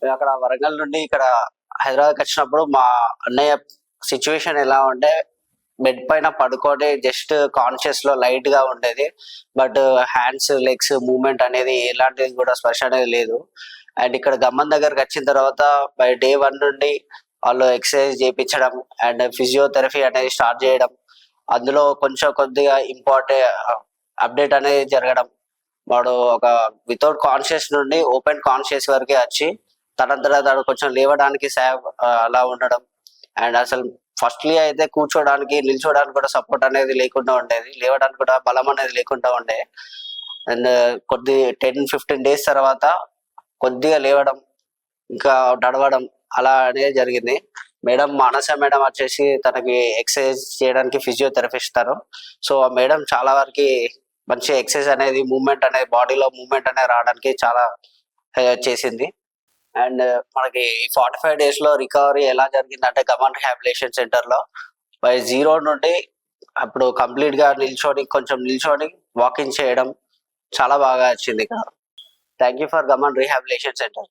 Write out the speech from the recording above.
మేము అక్కడ వరంగల్ నుండి ఇక్కడ హైదరాబాద్కి వచ్చినప్పుడు మా అన్నయ్య సిచ్యువేషన్ ఎలా ఉంటే బెడ్ పైన పడుకొని జస్ట్ కాన్షియస్ లో లైట్ గా ఉండేది. బట్ హ్యాండ్స్ లెగ్స్ మూవ్మెంట్ అనేది ఎలాంటిది కూడా స్పర్శ అనేది లేదు. అండ్ ఇక్కడ గమ్మన్ దగ్గరకు వచ్చిన తర్వాత బై డే 1 నుండి వాళ్ళు ఎక్సర్సైజ్ చేయించడం అండ్ ఫిజియోథెరపీ అనేది స్టార్ట్ చేయడం, అందులో కొంచెం కొద్దిగా అప్డేట్ అనేది జరగడం. వాడు ఒక వితౌట్ కాన్షియస్ నుండి ఓపెన్ కాన్షియస్ వరకే వచ్చి తనంతట తాను కొంచెం లేవడానికి అలా ఉండడం. అండ్ అసలు ఫస్ట్లీ అయితే కూర్చోడానికి నిల్చోడానికి కూడా సపోర్ట్ అనేది లేకుండా ఉండేది, లేవడానికి కూడా బలం అనేది లేకుండా ఉండే. అండ్ 10-15 డేస్ తర్వాత కొద్దిగా లేవడం, ఇంకా నడవడం అలా అనేది జరిగింది. మేడం మానస మేడం వచ్చేసి తనకి ఎక్సర్సైజ్ చేయడానికి ఫిజియోథెరపీ ఇస్తారు. సో ఆ మేడం చాలా వరకు మంచి ఎక్సర్సైజ్ అనేది మూవ్మెంట్ అనేది బాడీలో మూవ్మెంట్ అనేది రావడానికి చాలా చేసింది. అండ్ మనకి 45 డేస్ లో రికవరీ ఎలా జరిగిందంటే గమన్ రిహాబిలిటేషన్ సెంటర్ లో బై 0 నుండి అప్పుడు కంప్లీట్ గా నిల్చొని వాకింగ్ చేయడం చాలా బాగా వచ్చింది. Thank you for Gaman rehabilitation centre.